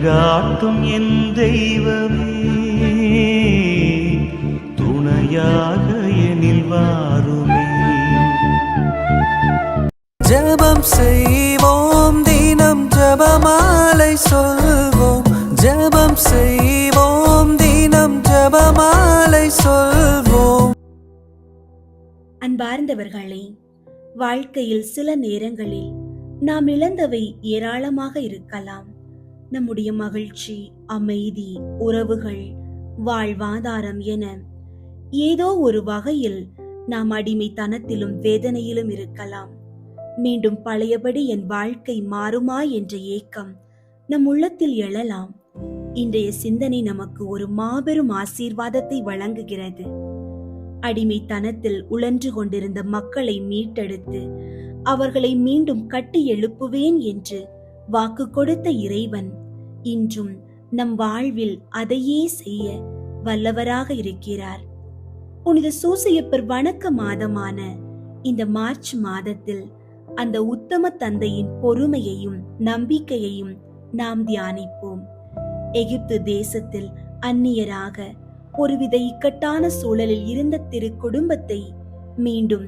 வழிகாட்டும் என் தெய்வமே, துணையாக எனில் வாருமே. ஜெபம் செய்வோம், தினம் ஜெபமாலை சொல்வோம். ஜெபம் செய்வோம், தினம் ஜெபமாலை சொல்வோம். அன்பார்ந்தவர்களே, வாழ்க்கையில் சில நேரங்களில் நாம் இழந்தவை ஏராளமாக இருக்கலாம். நம்முடைய மகிழ்ச்சி, அமைதி, உறவுகள், வாழ்வாதாரம் என ஏதோ ஒரு வகையில் நாம் அடிமைத்தனத்திலும் வேதனையிலும் இருக்கலாம். மீண்டும் பழையபடி என் வாழ்க்கை மாறுமா என்ற ஏக்கம் நம் உள்ளத்தில் எழலாம். இன்றைய சிந்தனை நமக்கு ஒரு மாபெரும் ஆசீர்வாதத்தை வழங்குகிறது. அடிமைத்தனத்தில் உழன்று கொண்டிருந்த மக்களை மீட்டெடுத்து அவர்களை மீண்டும் கட்டி எழுப்புவேன் என்று வாக்கு கொடுத்த இறைவன் இன்றும் நம் வாழ்வில் அதையே செய்ய வல்லவராக இருக்கிறார். புனித சூசையப்பர் வணக்க மாதமான இந்த மார்ச் மாதத்தில் அந்த உத்தம தந்தையின் பொறுமையையும் நம்பிக்கையையும் நாம் தியானிப்போம். எகிப்து தேசத்தில் அந்நியராக ஒருவித இக்கட்டான சூழலில் இருந்த திரு குடும்பத்தை மீண்டும்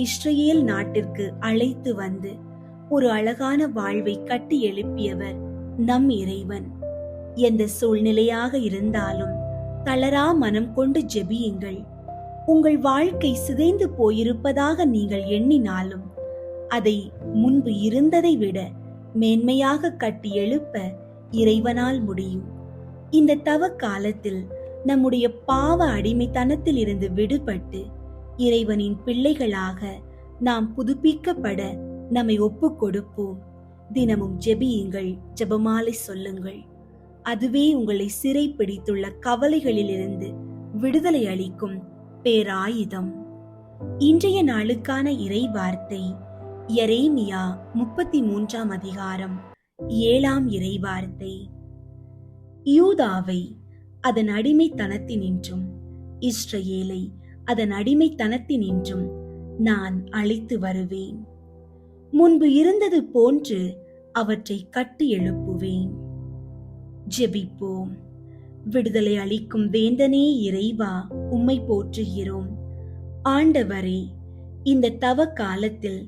இஸ்ரேல் நாட்டிற்கு அழைத்து வந்து ஒரு அழகான வாழ்வை கட்டி எழுப்பியவர் நம் இறைவன். எந்த சூழ்நிலையாக இருந்தாலும் தளரா மனம் கொண்டு ஜெபியுங்கள். உங்கள் வாழ்க்கை சிதைந்து போயிருப்பதாக நீங்கள் எண்ணினாலும் அதை முன்பு இருந்ததை விட மேன்மையாக கட்டி எழுப்ப இறைவனால் முடியும். இந்த தவ காலத்தில் நம்முடைய பாவ அடிமைத்தனத்தில் இருந்து விடுபட்டு இறைவனின் பிள்ளைகளாக நாம் புதுப்பிக்கப்பட நம்மை ஒப்பு கொடுப்போம். தினமும் ஜெபியுங்கள், ஜெபமாலை சொல்லுங்கள். அதுவே உங்களை சிறை பிடித்துள்ள கவலைகளிலிருந்து விடுதலை அளிக்கும் பேராயுதம். இன்றைய நாளுக்கான இறை வார்த்தை எரேமியா 33 அதிகாரம் 7 இறை வார்த்தை. யூதாவை அதன் அடிமைத்தனத்தினின்றும் இஸ்ரேலை அதன் அடிமைத்தனத்தினின்றும் நான் அழைத்து வருவேன். முன்பு இருந்தது போன்று அவற்றை கட்டி எழுப்புவேன். ஜெபிப்போம். விடுதலை அளிக்கும் வேந்தனே இறைவா, உம்மை போற்றுகிறோம். ஆண்டவரே, இந்த தவ காலத்தில்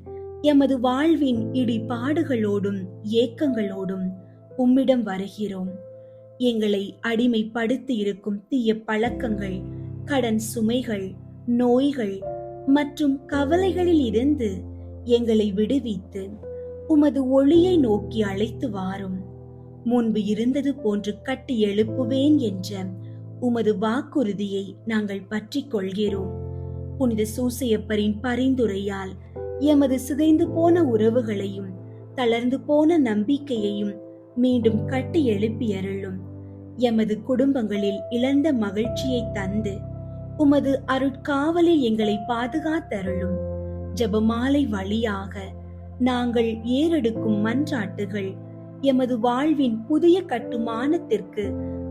எமது வாழ்வின் இடிபாடுகளோடும் ஏக்கங்களோடும் உம்மிடம் வருகிறோம். எங்களை அடிமைப்படுத்தி இருக்கும் தீய பழக்கங்கள், கடன் சுமைகள், நோய்கள் மற்றும் கவலைகளில் இருந்து எங்களை விடுவித்து உமது ஒளியை நோக்கி அழைத்து வாரும். முன்பு இருந்தது போன்று கட்டி எழுப்புவேன் என்ற உமது வாக்குறுதியை நாங்கள் பற்றி கொள்கிறோம். புனித சூசையப்பரின் பரிந்துரையால் எமது சிதைந்து போன உறவுகளையும் தளர்ந்து போன நம்பிக்கையையும் மீண்டும் கட்டி எழுப்பியருளும். எமது குடும்பங்களில் இழந்த மகிழ்ச்சியை தந்து உமது அருட்காவலில் எங்களை பாதுகாத்தருளும். ஜெபமாலை வழியாக நாங்கள் ஏறெடுக்கும் மன்றாட்டுகள் எமது வாழ்வின் புதிய கட்டுமானத்திற்கு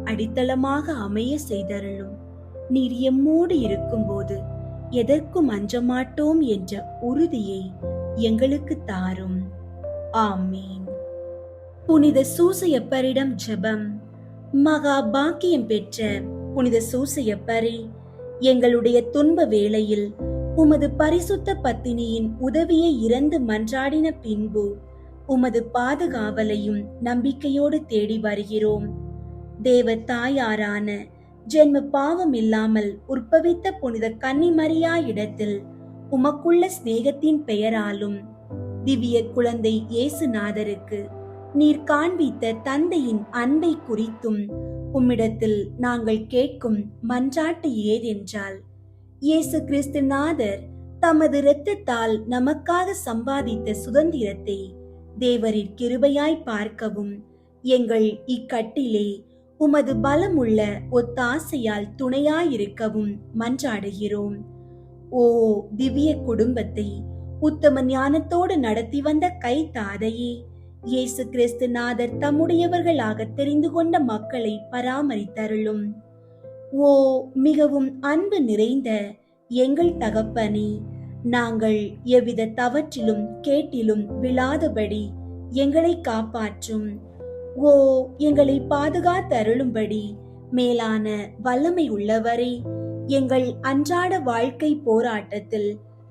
அடித்தளமாக அமைய செய்தருளும். நீர் எம்மோடு இருக்கும்போது எதற்கும் அஞ்சமாட்டோம் என்ற உறுதியை எங்களுக்கு தாரும். ஆமீன். புனித சூசையப்பரிடம் ஜெபம். மகா பாக்கியம் பெற்ற புனித சூசையப்பரே, எங்களுடைய துன்ப வேளையில் உமது பரிசுத்த பத்தினியின் உதவியை இறந்து மன்றாடின பின்பு உமது பாதுகாவலையும் நம்பிக்கையோடு தேடி வருகிறோம். தேவ தாயாரான ஜென்ம பாவம் இல்லாமல் உற்பவித்த புனித கன்னிமரியா இடத்தில் உமக்குள்ள சிநேகத்தின் பெயராலும் திவ்ய குழந்தை இயேசுநாதருக்கு நீர் காண்பித்த தந்தையின் அன்பை குறித்தும் உம்மிடத்தில் நாங்கள் கேட்கும் மன்றாட்டு ஏதென்றால், இயேசு கிறிஸ்து நாதர் தமது இரத்தத்தால் நமக்காக சம்பாதித்த சுதந்திரத்தை தேவரின் கிருபையாய் பார்க்கவும் எங்கள் இக்கட்டிலே உமது பலமுள்ள ஒத்தாசையால் துணையாயிருக்கவும் மன்றாடுகிறோம். ஓ திவ்ய குடும்பத்தை உத்தம ஞானத்தோடு நடத்தி வந்த கை தாதையே, இயேசு கிறிஸ்து நாதர் தம்முடையவர்களாக தெரிந்து கொண்ட மக்களை பராமரித்தருளும். ஓ மிகவும் அன்பு நிறைந்த எங்கள் தகப்பனே, நாங்கள் எவ்வித தவற்றிலும் கேட்டிலும் விழாதபடி எங்களை காப்பாற்றும். ஓ, எங்களை பாதுகாத்தருளும்படி மேலான வல்லமை உள்ளவரே, எங்கள் அன்றாட வாழ்க்கை போராட்டத்தில்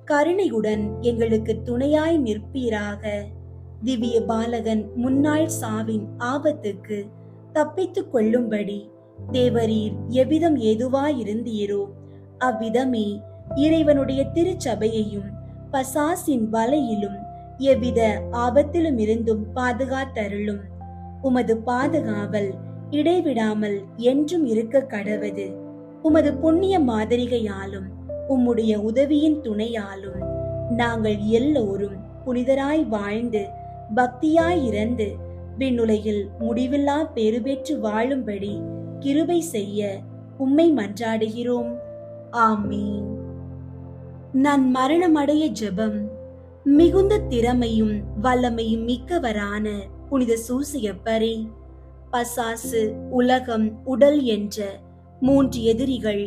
கருணையுடன் எங்களுக்கு துணையாய் நிற்பீராக. திவ்ய பாலகன் முன்னாள் சாவின் ஆபத்துக்கு தப்பித்துக் கொள்ளும்படி தேவரீர் எவ்விதம் ஏதுவாயிருந்தீரோ அவ்விதமே இறைவனுடைய திருச்சபையையும் பசாசின் வலையிலும் எவ்வித ஆபத்திலும் இருந்தும் பாதுகாத்தருளும். உமது பாதுகாவல் இடைவிடாமல் என்றும் இருக்க கடவது. உமது புண்ணிய மாதிரிகையாலும் உம்முடைய உதவியின் துணையாலும் நாங்கள் எல்லோரும் புனிதராய் வாழ்ந்து பக்தியாய் இறந்து விண்ணுலகில் முடிவில்லா பேறு பெற்று வாழும்படி கிருபை செய்ய உம்மை மன்றாடுகிறோம். ஆமீன். நான் மரணமடைய ஜெபம். மிகுந்த திறமையும் வல்லமையும் மிக்கவரான புனித சூசியப்பரே, பசாசு, உலகம், உடல் என்ற 3 எதிரிகள்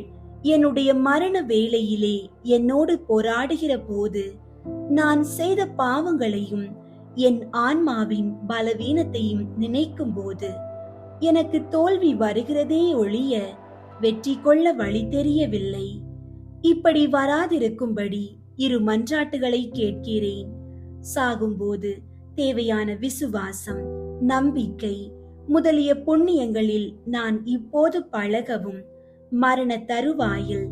என்னுடைய மரண வேளையிலே என்னோடு போராடுகிற போது நான் செய்த பாவங்களையும் என் ஆன்மாவின் பலவீனத்தையும் நினைக்கும் போது எனக்கு தோல்வி வருகிறதே ஒழிய வெற்றி கொள்ள வழி தெரியவில்லை. இப்படி வராதிருக்கும்படி 2 மன்றாட்டுகளை கேட்கிறேன். சாகும்போது தேவையான விசுவாசம், நம்பிக்கை முதலிய புண்ணியங்களில் நான் இப்போது பழகவும், மரண தருவாயில்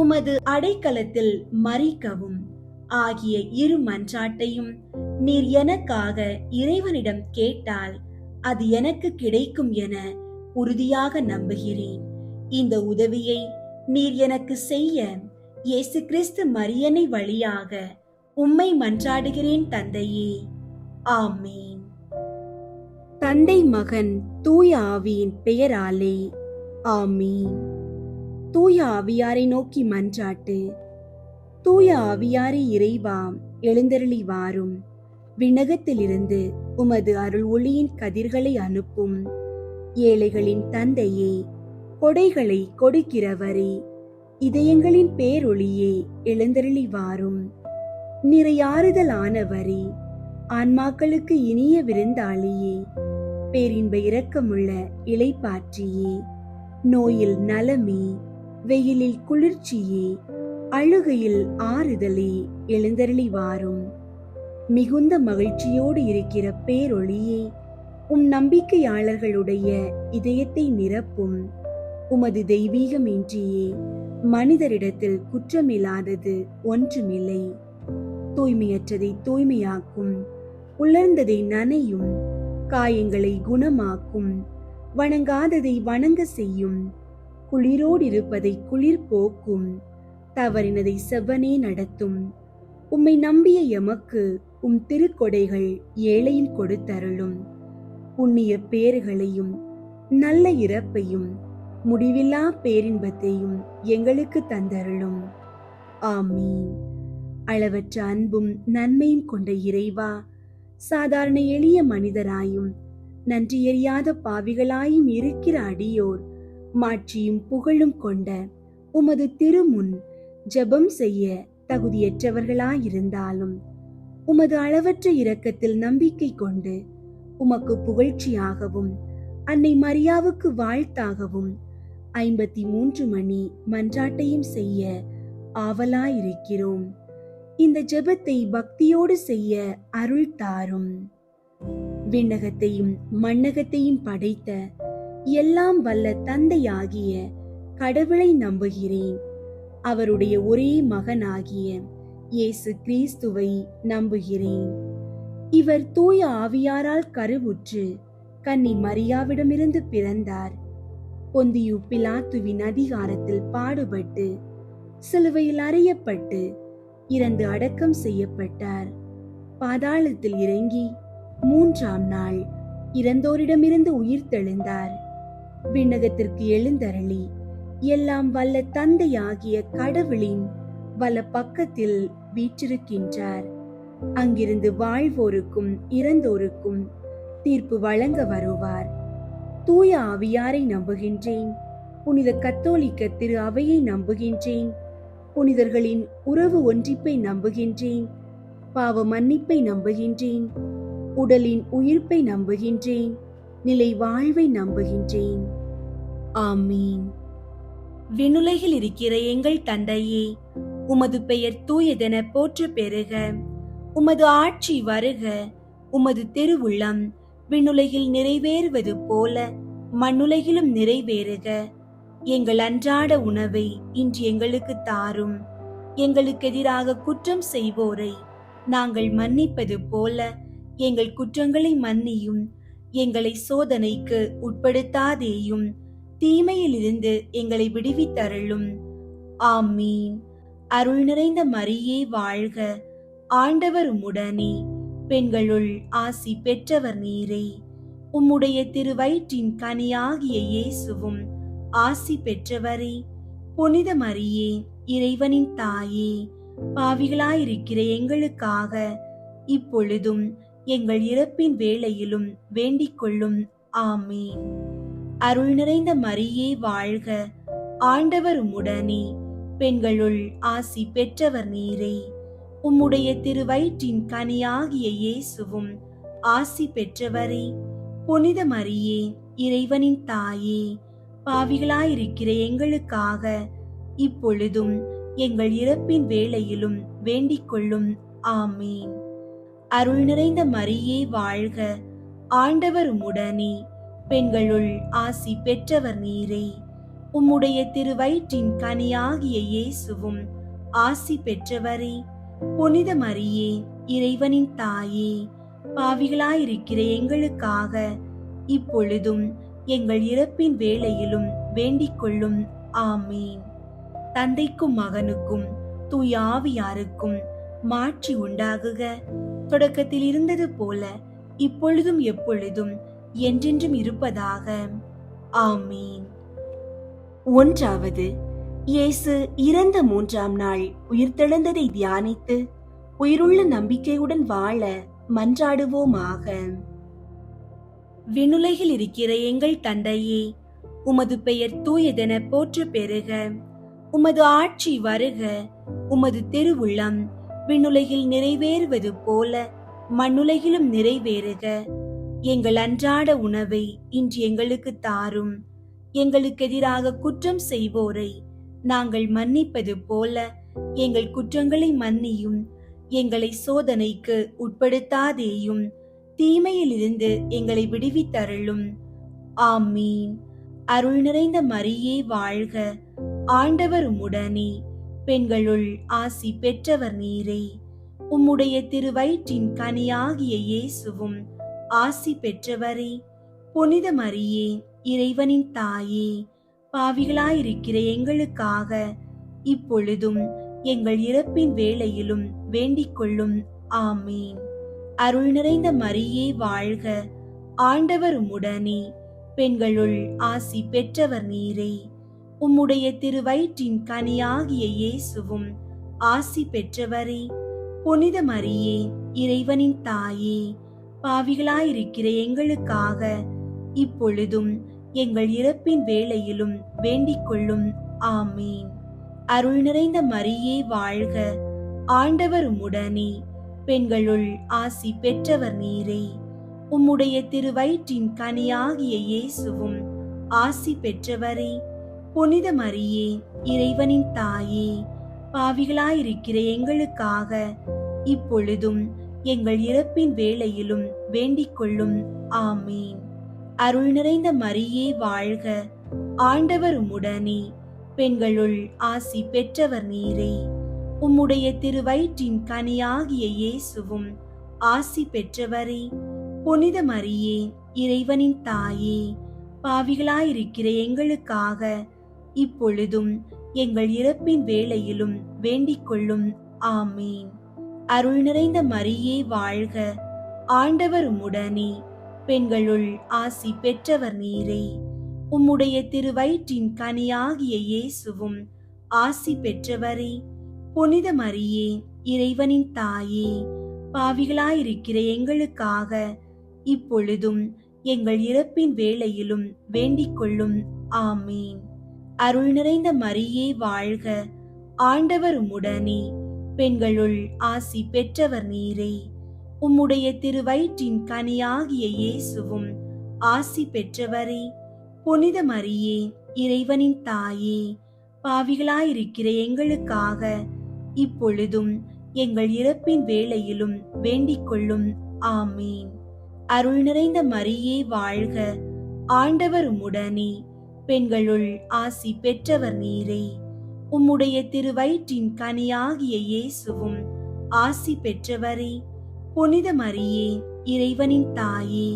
உமது அடைக்கலத்தில் மரிக்கவும் ஆகிய 2 மன்றாட்டையும் நீர் எனக்காக இறைவனிடம் கேட்டால் அது எனக்கு கிடைக்கும் என உறுதியாக நம்புகிறேன். இந்த உதவியை நீர் எனக்கு செய்ய இயேசு கிறிஸ்து மரியனை வழியாக உம்மை மன்றாடுகிறேன் தந்தையே. ஆமீன். தந்தை, மகன், தூய ஆவியின் பெயராலே ஆமீன். தூய ஆவியாரை நோக்கி மன்றாட்டு. தூய ஆவியாரே இறைவா, எழுந்தருளி வாரும். விண்ணகத்திலிருந்து உமது அருள் ஒளியின் கதிர்களை அனுப்பும். ஏழைகளின் தந்தையே, கொடைகளை கொடுக்கிறவரே, இதயங்களின் பேரொளியே, எழுந்தருளி வாரும். நிறையாறுதலானவரே, ஆன்மாக்களுக்கு இனிய விருந்தாளியே, பேரின்ப இரக்கமுள்ள இளைப்பாற்றியே, நோயில் நலமே, வெயிலில் குளிர்ச்சியே, அழுகையில் ஆறுதலே, எழுந்தருளி வாரும். மிகுந்த மகிழ்ச்சியோடு இருக்கிற பேரொளியே, உம் நம்பிக்கையாளர்களுடைய இதயத்தை நிரப்பும். உமது தெய்வீகமின்றியே மனிதரிடத்தில் குற்றமில்லாதது ஒன்றுமில்லை. தூய்மையற்றதை தூய்மையாக்கும், உலர்ந்ததை நனையும், காயங்களை குணமாக்கும், வணங்காததை வணங்க செய்யும், குளிரோடிருப்பதை குளிர் போக்கும், தவறினதை செவ்வனே நடத்தும். உம்மை நம்பிய எமக்கு உம் திருக்கொடைகள் ஏழையும் கொடுத்தருளும். புண்ணிய பேறுகளையும் நல்ல இறப்பையும் முடிவில்லா பேரின்பத்தையும் எங்களுக்கு தந்தருளும். ஆமீன். அளவற்ற அன்பும் நன்மையும் கொண்ட இறைவா, சாதாரண எளிய மனிதராயும் நன்றியறியாத பாவிகளாயும் இருக்கிற அடியோர் மாட்சியும் புகழும் கொண்ட உமது திருமுன் ஜெபம் செய்ய தகுதியற்றவர்களாயிருந்தாலும் உமது அளவற்ற இரக்கத்தில் நம்பிக்கை கொண்டு உமக்கு புகழ்ச்சியாகவும் அன்னை மரியாவுக்கு வாழ்த்தாகவும் 53 மணி மன்றாட்டையும் செய்ய ஆவலாயிருக்கிறோம். இந்த ஜெபத்தை பக்தியோடு செய்ய அருள் தாரும். விண்ணகத்தையும் மண்ணகத்தையும் படைத்த எல்லாம் வல்ல தந்தையாகிய கடவுளை நம்புகிறேன். அவருடைய ஒரே மகனாகிய இயேசு கிறிஸ்துவை நம்புகிறேன். இவர் தூய ஆவியாரால் கருவுற்று கன்னி மரியாவிடமிருந்து பிறந்தார். பொந்தியு பிலாத்துவின் அதிகாரத்தில் பாடுபட்டு சிலுவையில் அறையப்பட்டு இறந்து அடக்கம் செய்யப்பட்டார். பாதாளத்தில் இறங்கி 3ஆம் நாள் இறந்தோரிடமிருந்து உயிர்த்தெழுந்தார். விண்ணகத்திற்கு எழுந்தருளி எல்லாம் வல்ல தந்தையாகிய கடவுளின் வல பக்கத்தில் வீற்றிருக்கின்றார். அங்கிருந்து வாழ்வோருக்கும் இறந்தோருக்கும் தீர்ப்பு வழங்க வருவார். தூய ஆவியாரை நம்புகின்றேன். புனித கத்தோலிக்க திரு அவையை நம்புகின்றேன். புனிதர்களின் உறவு ஒன்றிப்பை நம்புகின்றேன். பாவ மன்னிப்பை நம்புகின்றேன். உடலின் உயிர்ப்பை நம்புகின்றேன். நிலை வாழ்வை நம்புகின்றேன். ஆமீன். விண்ணுலகில் இருக்கிற எங்கள் தந்தையே, உமது பெயர் தூயதென போற்ற பெறுக. உமது ஆட்சி வருக. உமது திருவுள்ளம் விண்ணுலகில் நிறைவேறுவது போல மண்ணுலகிலும் நிறைவேறுக. எங்கள் அன்றாட உணவை இன்று எங்களுக்கு தாரும். எங்களுக்கு எதிராக குற்றம் செய்வோரை நாங்கள் மன்னிப்பது போல எங்கள் குற்றங்களை மன்னியும். எங்களை சோதனைக்கு உட்படுத்தாதேயும், தீமையிலிருந்து எங்களை விடுவித்தருளும். ஆமீன். அருள் நிறைந்த மரியே வாழ்க. ஆண்டவர் உம்முடனே, பெண்களுள் ஆசி பெற்றவர் நீரே. உம்முடைய திருவயிற்றின் கனியாகிய இயேசுவும் ஆசி பெற்றவரே. புனித மரியே, இறைவனின் தாயே, பாவிகளாயிருக்கிற எங்களுக்காக இப்பொழுதும் எங்கள் இறப்பின் வேளையிலும் வேண்டிக் கொள்ளும். ஆமீன். அருள் நிறைந்த மரியே வாழ்க. ஆண்டவர் உம்முடனே, பெண்களுள் ஆசி பெற்றவர் நீரே. உம்முடைய திருவயிற்றின் கனியாகிய இயேசுவும் ஆசி பெற்றவரே. புனித மரியே, இறைவனின் தாயே, பாவிகளாயிருக்கிற எங்களுக்காக இப்பொழுதும் எங்கள் இறப்பின் வேளையிலும் வேண்டிக் கொள்ளும். ஆமீன். அருள் நிறைந்த மரியே வாழ்க. ஆண்டவர் உம்முடனே, பெண்களுள் ஆசி பெற்றவர் நீரே. உம்முடைய திருவயிற்றின் கனியாகிய இயேசுவும் ஆசி பெற்றவரே. புனித மரியே, இறைவனின் தாயே, பாவிகளாயிருக்கிற எங்களுக்காக இப்பொழுதும் எங்கள் இறப்பின் வேளையிலும் வேண்டிக் கொள்ளும். ஆமீன். தந்தைக்கும் மகனுக்கும் தூய ஆவியாருக்கும் மாட்சி உண்டாகுக. தொடக்கத்தில் இருந்தது போல இப்பொழுதும் எப்பொழுதும் என்றென்றும் இருப்பதாக. ஆமீன். ஒன்றாவது, இயேசு இறந்த 3ஆம் நாள் உயிர்த்தெழுந்ததை தியானித்து உயிருள்ள நம்பிக்கையுடன் வாழ மன்றாடுவோமாக. விண்ணுலகில் இருக்கிற எங்கள் தந்தையே, உமது பெயர் தூயதென போற்ற பெறுக. உமது ஆட்சி வருக. உமது திருவுள்ளம் விண்ணுலகில் நிறைவேறுவது போல மண்ணுலகிலும் நிறைவேறுக. எங்கள் அன்றாட உணவை இன்று எங்களுக்கு தாரும். எங்களுக்கு எதிராக குற்றம் செய்வோரை நாங்கள் மன்னிப்பது போல எங்கள் குற்றங்களை மன்னியும். எங்களை சோதனைக்கு உட்படுத்தாதேயும், தீமையிலிருந்து எங்களை விடுவித்தருளும். ஆமீன். அருள் நிறைந்த மரியே வாழ்க. ஆண்டவர் உம்முடனே, பெண்களுள் ஆசி பெற்றவர் நீரே. உம்முடைய திருவயிற்றின் கனியாகிய இயேசுவும் ஆசி பெற்றவரே. புனித மரியே, இறைவனின் தாயே, பாவிகளாயிருக்கிற எங்களுக்காக இப்பொழுதும் எங்கள் இறப்பின் வேளையிலும் வேண்டிக் கொள்ளும். ஆமீன். அருள் நிறைந்த மரியே வாழ்க. ஆண்டவர் உம்முடனே, பெண்களுள் ஆசி பெற்றவர் நீரே. உம்முடைய திருவயிற்றின் கனியாகிய இயேசுவும் ஆசி பெற்றவரே. புனித மரியே, இறைவனின் தாயே, பாவிகளாயிருக்கிற எங்களுக்காக இப்பொழுதும் எங்கள் இறப்பின் வேளையிலும் வேண்டிக் கொள்ளும். ஆமீன். அருள் நிறைந்த மரியே வாழ்க. ஆண்டவர் உம்முடனே, பெண்களுள் ஆசி பெற்றவர் நீரே. உம்முடைய திருவயிற்றின் கனியாகிய இயேசுவும் ஆசி பெற்றவரே. புனித மரியே, இறைவனின் தாயே, பாவிகளாயிருக்கிற எங்களுக்காக இப்பொழுதும் எங்கள் இறப்பின் வேளையிலும் வேண்டிக் கொள்ளும். ஆமீன். அருள் நிறைந்த மரியே வாழ்க. ஆண்டவர் உம்முடனே, பெண்களுள் ஆசி பெற்றவர் நீரே. உம்முடைய திருவயிற்றின் கனியாகிய இயேசுவும் ஆசி பெற்றவரே. புனித மரியே, இறைவனின் தாயே, பாவிகளாயிருக்கிற எங்களுக்காக இப்பொழுதும் எங்கள் இறப்பின் வேளையிலும் வேண்டிக் கொள்ளும். ஆமீன். அருள் நிறைந்த மரியே வாழ்க. ஆண்டவர் உம்முடனே, பெண்களுள் ஆசி பெற்றவர் நீரே. உம்முடைய திருவயிற்றின் கனியாகிய இயேசுவும் ஆசி பெற்றவரே. புனித மரியே, இறைவனின் தாயே, பாவிகளாயிருக்கிற எங்களுக்காக இப்பொழுதும் எங்கள் இறப்பின் வேளையிலும் வேண்டிக் கொள்ளும். ஆமீன். அருள் நிறைந்த மரியே வாழ்க. ஆண்டவர் உம்முடனே, பெண்களுள் ஆசி பெற்றவர் நீரே. உம்முடைய திருவயிற்றின் கனியாகிய இயேசுவும் ஆசி பெற்றவரே, புனித மரியே, இறைவனின் தாயே, பாவிகளாயிருக்கிற எங்களுக்காக இப்பொழுதும் எங்கள் இறப்பின் வேளையிலும் வேண்டிக் கொள்ளும். ஆமீன். அருள் நிறைந்த மரியே வாழ்க, ஆண்டவர் உம்முடனே, பெண்களுள் ஆசி பெற்றவர் நீரே. உம்முடைய திருவயிற்றின் கனியாகிய இயேசுவும் ஆசி பெற்றவரே. புனித மரியே, இறைவனின் தாயே,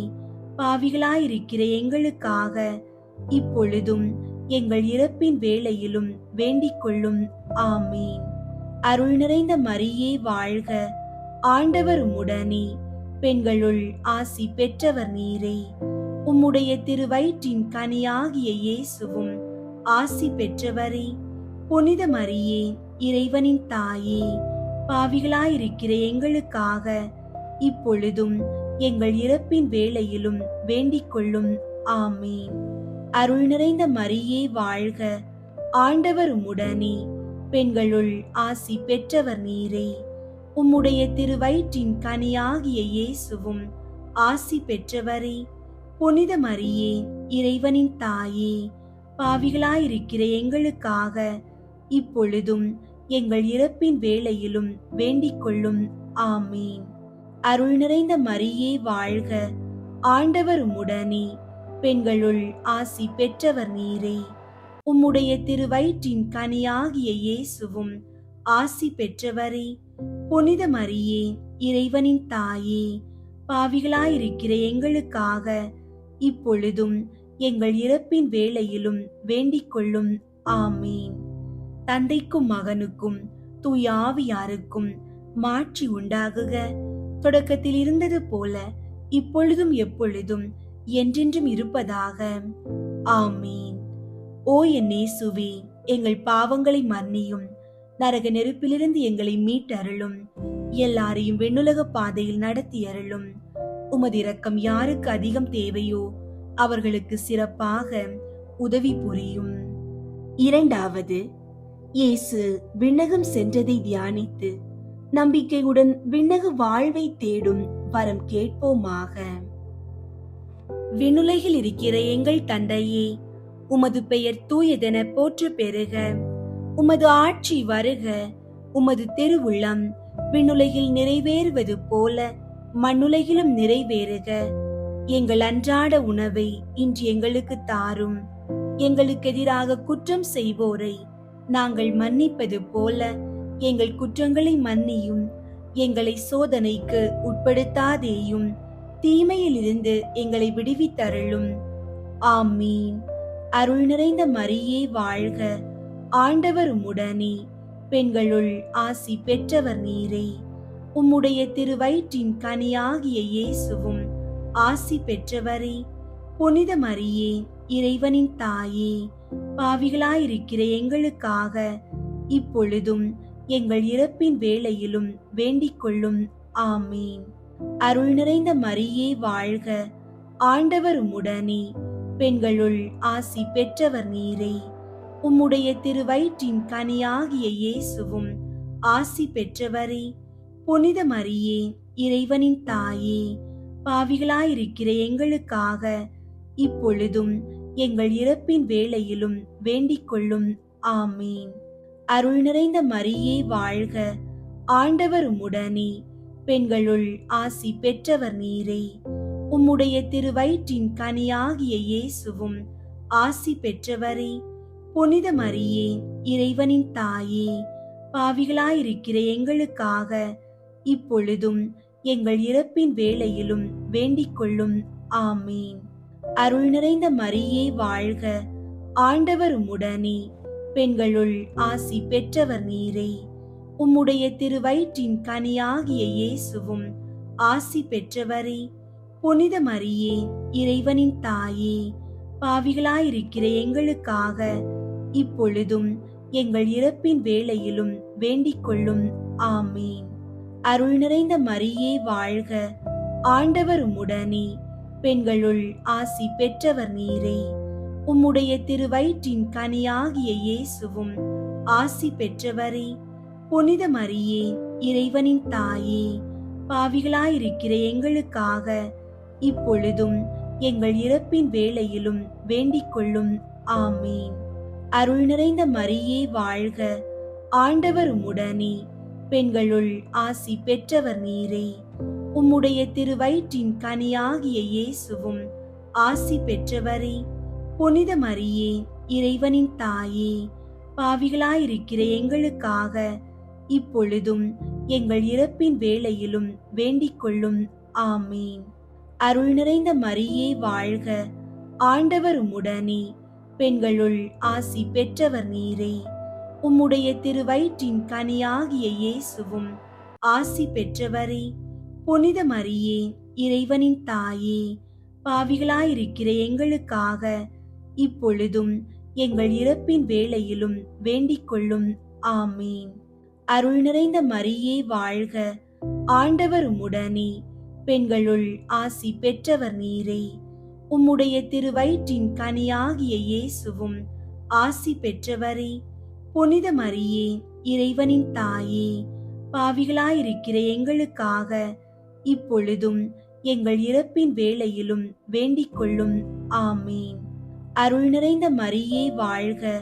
பாவிகளாயிருக்கிற எங்களுக்காக இப்பொழுதும் எங்கள் இறப்பின் வேளையிலும் வேண்டிக் கொள்ளும். ஆமீன். அருள் நிறைந்த மரியே வாழ்க, ஆண்டவர் உம்முடனே, பெண்களுள் ஆசி பெற்றவர் நீரே. உம்முடைய திருவயிற்றின் கனியாகிய இயேசுவும் ஆசி பெற்றவரே. புனித மரியே, இறைவனின் தாயே, பாவிகளாயிருக்கிற எங்களுக்காக இப்பொழுதும் எங்கள் இறப்பின் வேளையிலும் வேண்டிக் கொள்ளும். ஆமீன். அருள் நிறைந்த மரியே வாழ்க, ஆண்டவர் உம்முடனே, பெண்களுள் ஆசி பெற்றவர் நீரே. உம்முடைய திருவயிற்றின் கனியாகிய இயேசுவும் ஆசி பெற்றவரே. புனித மரியே, இறைவனின் தாயே, பாவிகளாயிருக்கிற எங்களுக்காக இப்பொழுதும் எங்கள் இறப்பின் வேளையிலும் வேண்டிக் கொள்ளும். ஆமீன். அருள் நிறைந்த மரியே வாழ்க, ஆண்டவர் உம்முடனே, பெண்களுள் ஆசி பெற்றவர் நீரே. உம்முடைய திருவயிற்றின் கனியாகிய இயேசுவும் ஆசி பெற்றவரே. புனித மரியே, இறைவனின் தாயே, பாவிகளாயிருக்கிற எங்களுக்காக இப்பொழுதும் எங்கள் இறப்பின் வேளையிலும் வேண்டிக் கொள்ளும். ஆமீன். தந்தைக்கும் மகனுக்கும் தூய ஆவியாருக்கும் மாட்சி உண்டாகுக. தொடக்கத்தில் இருந்தது போல இப்பொழுதும் எப்பொழுதும் என்றென்றும் இருப்பதாக. ஆமீன். ஓ என் இயேசுவே, எங்கள் பாவங்களை மன்னியும், நரக நெருப்பிலிருந்து எங்களை மீட்டருளும், எல்லாரையும் விண்ணுலக பாதையில் நடத்தி அருளும். உமது இரக்கம் யாருக்கு அதிகம் தேவையோ அவர்களுக்கு சிறப்பாக உதவி புரியும். இரண்டாவது, இயேசு விண்ணகம் சென்றதை தியானித்து நம்பிக்கையுடன் விண்ணக வாழ்வை தேடும் வரம் கேட்போமாக. விண்ணுலகில் இருக்கிற எங்கள் தந்தையே, உமது பெயர் தூயதென போற்ற பெறுக. உமது ஆட்சி வருக. உமது திருவுள்ளம் விண்ணுலகில் நிறைவேறுவது போல மண்ணுலகிலும் நிறைவேறுக. எங்கள் அன்றாட உணவை இன்று எங்களுக்கு தாரும். எங்களுக்கு எதிராக குற்றம் செய்வோரை நாங்கள் மன்னிப்பது போல எங்கள் குற்றங்களை மன்னியும். எங்களை சோதனைக்கு உட்படுத்தாதேயும், தீமையிலிருந்து எங்களை விடுவித்தருளும். ஆமீன். அருள் நிறைந்த மரியே வாழ்க, ஆண்டவர் உம்முடனே, பெண்களுள் ஆசி பெற்றவர் நீரே. உம்முடைய திருவயிற்றின் கனியாகிய இயேசுவும் ஆசி பெற்றவரே. புனித மரியே, இறைவனின் தாயே, பாவிகளாயிருக்கிற எங்களுக்காக இப்பொழுதும் எங்கள் இறப்பின் வேளையிலும் வேண்டிக் கொள்ளும். ஆமீன். அருள் நிறைந்த மரியே வாழ்க, ஆண்டவர் உம்முடனே, பெண்களுள் ஆசி பெற்றவர் நீரே. உம்முடைய திருவயிற்றின் கனியாகிய இயேசுவும் ஆசி பெற்றவரே. புனித மரியே, இறைவனின் தாயே, பாவிகளாயிருக்கிற எங்களுக்காக இப்பொழுதும் எங்கள் இறப்பின் வேளையிலும் வேண்டிக் கொள்ளும். ஆமீன். அருள் நிறைந்த மரியே வாழ்க, ஆண்டவர் உம்முடனே, பெண்களுள் ஆசி பெற்றவர் நீரே. உம்முடைய திருவயிற்றின் கனியாகிய இயேசுவும் ஆசி பெற்றவரே. புனித மரியே, இறைவனின் தாயே, பாவிகளாயிருக்கிற எங்களுக்காக இப்பொழுதும் எங்கள் இறப்பின் வேளையிலும் வேண்டிக் கொள்ளும். ஆமீன். அருள் நிறைந்த மரியே வாழ்க, ஆண்டவர் உம்முடனே, பெண்களுள் ஆசி பெற்றவர் நீரே. உம்முடைய திருவயிற்றின் கனியாகிய இயேசுவும் ஆசி பெற்றவரே. புனித மரியே, இறைவனின் தாயே, பாவிகளாயிருக்கிற எங்களுக்காக இப்பொழுதும் எங்கள் இறப்பின் வேளையிலும் வேண்டிக் கொள்ளும். ஆமீன். அருள் நிறைந்த மரியே வாழ்க, ஆண்டவர் உம்முடனே, பெண்களுள் ஆசி பெற்றவர் நீரே. உம்முடைய திருவயிற்றின் கனியாகிய இயேசுவும் ஆசி பெற்றவரே. புனித மரியே, இறைவனின் தாயே, பாவிகளாயிருக்கிற எங்களுக்காக இப்பொழுதும் எங்கள் இறப்பின் வேளையிலும் வேண்டிக் கொள்ளும். ஆமீன். அருள் நிறைந்த மரியே வாழ்க, ஆண்டவர் உம்முடனே, பெண்களுள் ஆசி பெற்றவர் நீரே. உம்முடைய திருவயிற்றின் கனியாகிய இயேசுவும் ஆசி பெற்றவரே. புனித மரியே, இறைவனின் தாயே, பாவிகளாயிருக்கிற எங்களுக்காக இப்பொழுதும் எங்கள் இறப்பின் வேளையிலும் வேண்டிக் கொள்ளும். ஆமீன். அருள் நிறைந்த மரியே வாழ்க, ஆண்டவர் உம்முடனே, பெண்களுள் ஆசி பெற்றவர் நீரே. உம்முடைய திருவயிற்றின் கனியாகிய இயேசுவும் ஆசி பெற்றவரே. புனித மரியே, இறைவனின் தாயே, பாவிகளாயிருக்கிற எங்களுக்காக இப்பொழுதும் எங்கள் இறப்பின் வேளையிலும் வேண்டிக் கொள்ளும். ஆமீன். அருள் நிறைந்த மரியே வாழ்க, ஆண்டவர் உம்முடனே, பெண்களுள் ஆசி பெற்றவர் நீரே. உம்முடைய திருவயிற்றின் கனியாகிய இயேசுவும் ஆசி பெற்றவரே. புனித மரியே, இறைவனின் தாயே, பாவிகளாயிருக்கிற எங்களுக்காக இப்பொழுதும் எங்கள் இறப்பின் வேளையிலும் வேண்டிக் கொள்ளும். ஆமீன். அருள் நிறைந்த மரியே வாழ்க,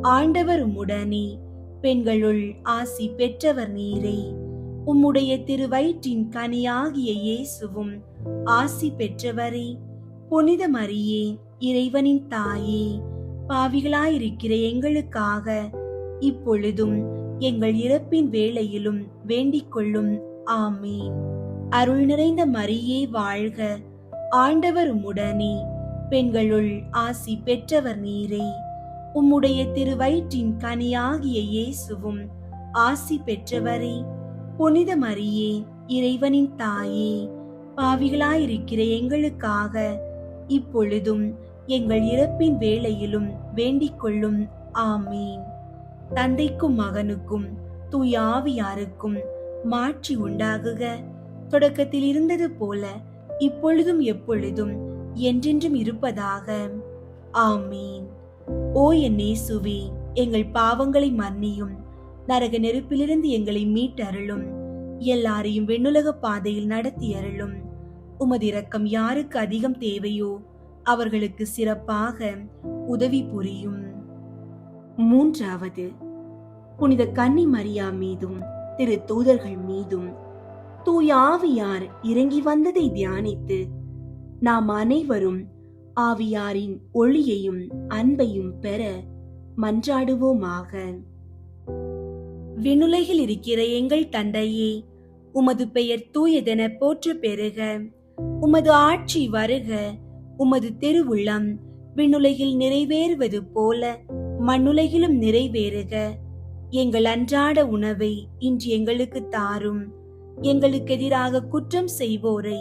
ஆண்டவர் உம்முடனே, பெண்களுள் ஆசி பெற்றவர் நீரே. உம்முடைய திருவயிற்றின் கனியாகிய இயேசுவும் ஆசி பெற்றவரே. புனித மரியே, இறைவனின் தாயே, பாவிகளாயிருக்கிற எங்களுக்காக இப்பொழுதும் எங்கள் இறப்பின் வேளையிலும் வேண்டிக் கொள்ளும். ஆமீன். அருள் நிறைந்த மரியே வாழ்க, ஆண்டவர் உம்முடனே, பெண்களுள் ஆசி பெற்றவர் நீரே. உம்முடைய திருவயிற்றின் கனியாகிய இயேசுவும் ஆசி பெற்றவரே. புனித மரியே, இறைவனின் தாயே, பாவிகளாயிருக்கிற எங்களுக்காக இப்பொழுதும் எங்கள் இறப்பின் வேளையிலும் வேண்டிக் கொள்ளும். ஆமீன். தந்தைக்கும் மகனுக்கும் தூய ஆவியாருக்கும் மாட்சி உண்டாகுக. தொடக்கத்தில் இருந்தது போல இப்பொழுதும் எப்பொழுதும் என்றென்றும் இருப்பதாக. ஆமீன். ஓ என் இயேசுவே, எங்கள் பாவங்களை மன்னியும், நரக நெருப்பிலிருந்து எங்களை மீட்டருளும், எல்லாரையும் விண்ணுலக பாதையில் நடத்தி அருளும். உமது இரக்கம் யாருக்கு அதிகம் தேவையோ அவர்களுக்கு சிறப்பாக உதவி புரியும். மூன்றாவது, புனித கன்னி மரியா மீதும் திரு தூதர்கள் மீதும் தூய ஆவியார் இறங்கி வந்ததை தியானித்து நாம் அனைவரும் ஆவியாரின் ஒளியையும் அன்பையும் பெற மன்றாடுவோமாக. விண்ணுலகில் இருக்கிற எங்கள் தந்தையே, உமது பெயர் தூயதென போற்ற பெறுக. உமது ஆட்சி வருக. உமது திருவுள்ளம் விண்ணுலகில் நிறைவேறுவது போல மண்ணுலகிலும் நிறைவேறுக. எங்கள் அன்றாட உணவை இன்று எங்களுக்கு தாரும். எங்களுக்கு எதிராக குற்றம் செய்வோரை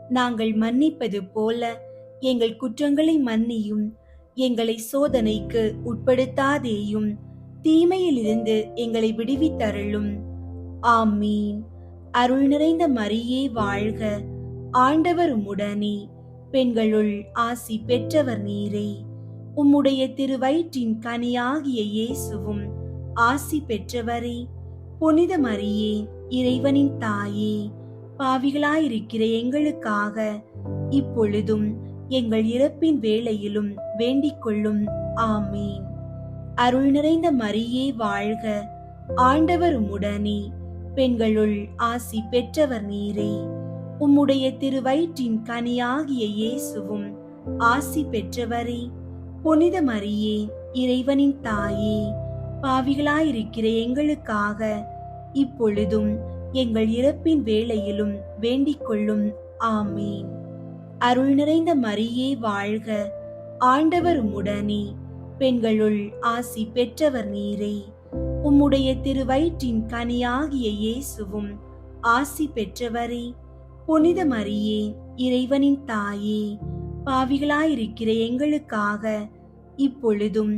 நாங்கள் மன்னிப்பது போல எங்கள் குற்றங்களை மன்னியும். எங்களை சோதனைக்கு உட்படுத்தாதேயும், தீமையிலிருந்து எங்களை விடுவித்தருளும். ஆமீன். அருள் நிறைந்த மரியே வாழ்க, ஆண்டவர் உம்முடனே, பெண்களுள் ஆசி பெற்றவர் நீரே. உம்முடைய திருவயிற்றின் கனியாகிய இயேசுவும் ஆசி பெற்றவரே. புனித மரியே, இறைவனின் தாயே, பாவிகளாயிருக்கிற எங்களுக்காக இப்பொழுதும் எங்கள் இறப்பின் வேளையிலும் வேண்டிக் கொள்ளும். ஆமீன். அருள் நிறைந்த மரியே வாழ்க, ஆண்டவர் உம்முடனே, பெண்களுள் ஆசி பெற்றவர் நீரே. உம்முடைய திருவயிற்றின் கனியாகிய இயேசுவும் ஆசி பெற்றவரே. புனித மரியே, இறைவனின் தாயே, பாவிகளாயிருக்கிற எங்களுக்காக இப்பொழுதும் எங்கள் இறப்பின் வேளையிலும் வேண்டிக் கொள்ளும். ஆமீன். அருள் நிறைந்த மரியே வாழ்க, ஆண்டவர் உம்முடனே, பெண்களுள் ஆசி பெற்றவர் நீரே. உம்முடைய திருவயிற்றின் கனியாகிய இயேசுவும் ஆசி பெற்றவரே. புனித மரியே, இறைவனின் தாயே, பாவிகளாயிருக்கிற எங்களுக்காக இப்பொழுதும்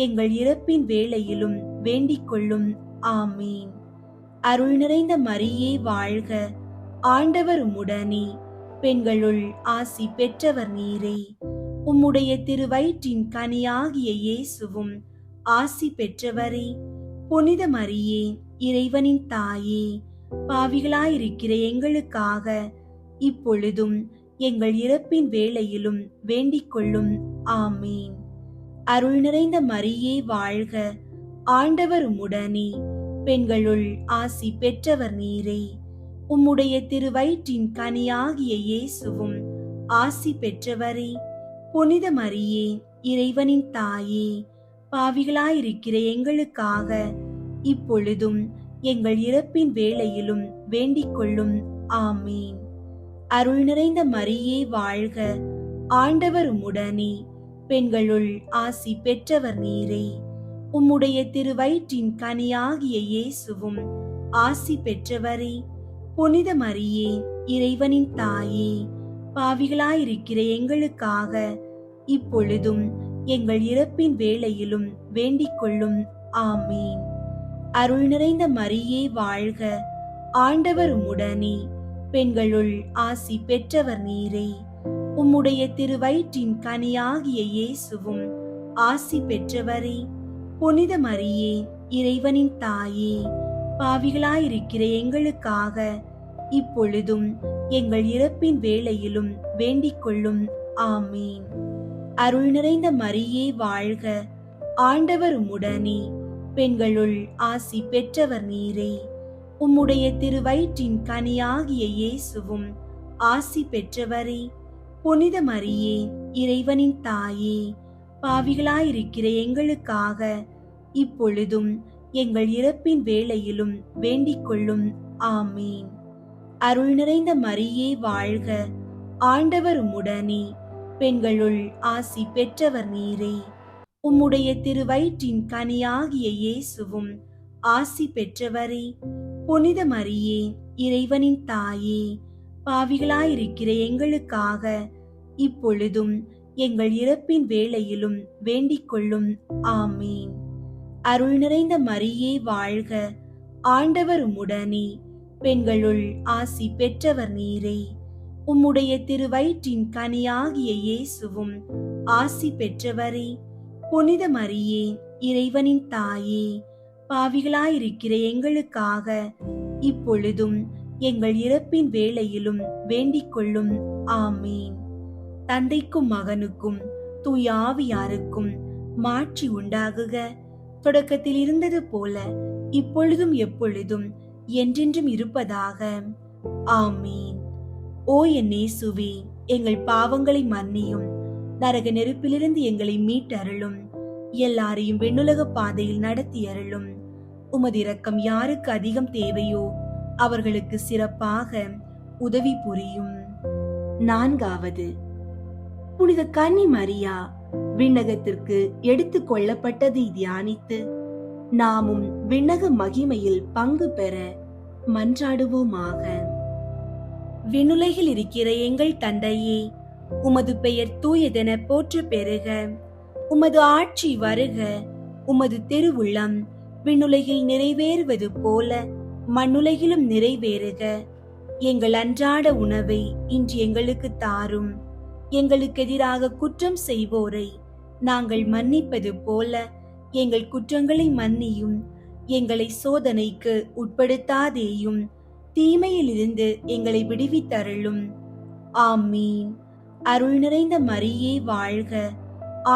எங்கள் இறப்பின் வேளையிலும் வேண்டிக் கொள்ளும். ஆமீன். அருள் நிறைந்த மரியே வாழ்க, ஆண்டவர் உம்முடனே, பெண்களுள் ஆசி பெற்றவர் நீரே. உம்முடைய திருவயிற்றின் கனியாகிய இயேசுவும் ஆசி பெற்றவரே. புனித மரியே, இறைவனின் தாயே, பாவிகளாயிருக்கிற எங்களுக்காக இப்பொழுதும் எங்கள் இறப்பின் வேளையிலும் வேண்டிக் கொள்ளும். ஆமீன். அருள் நிறைந்த மரியே வாழ்க, ஆண்டவர் உம்முடனே, பெண்களுள் ஆசி பெற்றவர் நீரே. உம்முடைய திருவயிற்றின் கனியாகிய இயேசுவும் ஆசி பெற்றவரே. புனித மரியே, இறைவனின் தாயே, பாவிகளாயிருக்கிற எங்களுக்காக இப்பொழுதும் எங்கள் இறப்பின் வேளையிலும் வேண்டிக் கொள்ளும். ஆமீன். அருள் நிறைந்த மரியே வாழ்க, ஆண்டவர் உம்முடனே, பெண்களுள் ஆசி பெற்றவர் நீரே. உம்முடைய திருவயிற்றின் கனியாகிய இயேசுவும் ஆசி பெற்றவரே. புனித மரியே, இறைவனின் தாயே, பாவிகளாயிருக்கிற எங்களுக்காக இப்பொழுதும் எங்கள் இறப்பின் வேளையிலும் வேண்டிக் கொள்ளும். ஆமீன். அருள் நிறைந்த மரியே வாழ்க, ஆண்டவர் உம்முடனே, பெண்களுள் ஆசி பெற்றவர் நீரே. உம்முடைய திருவயிற்றின் கனியாகிய இயேசுவும் ஆசி பெற்றவரே. புனித மரியே, இறைவனின் தாயே, பாவிகளாயிருக்கிற எங்களுக்காக இப்பொழுதும் எங்கள் இறப்பின் வேளையிலும் வேண்டிக் கொள்ளும். ஆமீன். அருள் நிறைந்த மரியே வாழ்க, ஆண்டவர் உம்முடனே, பெண்களுள் ஆசி பெற்றவர் நீரே. உம்முடைய திருவயிற்றின் கனியாகிய இயேசுவும் ஆசி பெற்றவரே. புனித மரியே, இறைவனின் தாயே, பாவிகளாயிருக்கிற எங்களுக்காக இப்பொழுதும் எங்கள் இறப்பின் வேளையிலும் வேண்டிக் கொள்ளும். ஆமீன். அருள் நிறைந்த மரியே வாழ்க, ஆண்டவர் உம்முடனே, பெண்களுள் ஆசி பெற்றவர் நீரே. உம்முடைய திருவயிற்றின் கனியாகிய இயேசுவும் ஆசி பெற்றவரே. புனித மரியே, இறைவனின் தாயே, பாவிகளாயிருக்கிற எங்களுக்காக இப்பொழுதும் எங்கள் இறப்பின் வேளையிலும் வேண்டிக் கொள்ளும். ஆமீன். அருள் நிறைந்த மரியே வாழ்க, ஆண்டவர் உம்முடனே, பெண்களுள் ஆசி பெற்றவர் நீரே. உம்முடைய திருவயிற்றின் கனியாகிய இயேசுவும் ஆசி பெற்றவரே. புனித மரியே, இறைவனின் தாயே, பாவிகளாயிருக்கிற எங்களுக்காக இப்பொழுதும் எங்கள் இறப்பின் வேளையிலும் வேண்டிக் கொள்ளும். ஆமீன். தந்தைக்கும் மகனுக்கும் தூய ஆவியாருக்கும் மாட்சி உண்டாகுக. தொடக்கத்தில் இருந்தது போல இப்பொழுதும் எப்பொழுதும் என்றென்றும் இருப்பதாக. ஆமீன். ஓ என் இயேசுவே, எங்கள் பாவங்களை மன்னியும், நரக நெருப்பிலிருந்து எங்களை மீட்டருளும், எல்லாரையும் விண்ணுலக பாதையில் நடத்தி அருளும். உமது இரக்கம் யாருக்கு அதிகம் தேவையோ அவர்களுக்கு சிறப்பாக உதவி புரியும். 4வது, புனித கன்னி மரியா விண்ணகத்திற்கு எடுத்து கொள்ளப்பட்டதை தியானித்து நாமும் விண்ணக மகிமையில் பங்கு பெற மன்றாடுவோமாக. விண்ணுலகில் இருக்கிற எங்கள் தந்தையே, உமது பெயர் தூயதென போற்ற பெறுக. உமது ஆட்சி வருக. உமது திருவுள்ளம் விண்ணுலகில் நிறைவேறுவது போல மண்ணுலகிலும் நிறைவேறுக. எங்கள் அன்றாட உணவை இன்று எங்களுக்கு தாரும். எங்களுக்கு எதிராக குற்றம் செய்வோரை நாங்கள் மன்னிப்பது போல எங்கள் குற்றங்களை மன்னியும். எங்களை சோதனைக்கு உட்படுத்தாதேயும், தீமையிலிருந்து எங்களை விடுவித்தருளும். ஆமீன். அருள் நிறைந்த மரியே வாழ்க,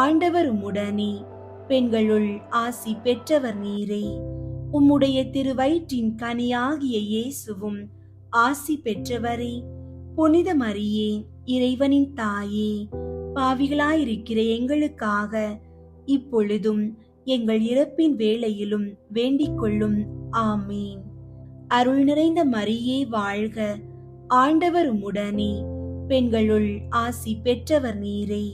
ஆண்டவர் உம்முடனே, பெண்களுள் ஆசி பெற்றவர் நீரே. உம்முடைய திருவயிற்றின் கனியாகிய இயேசுவும் ஆசி பெற்றவரே. புனித மரியே, இறைவனின் தாயே, பாவிகளாயிருக்கிற எங்களுக்காக இப்பொழுதும் எங்கள் இறப்பின் வேளையிலும் வேண்டிக் கொள்ளும். ஆமீன். அருள் நிறைந்த மரியே வாழ்க, ஆண்டவர் உம்முடனே, பெண்களுள் ஆசி பெற்றவர் நீரே.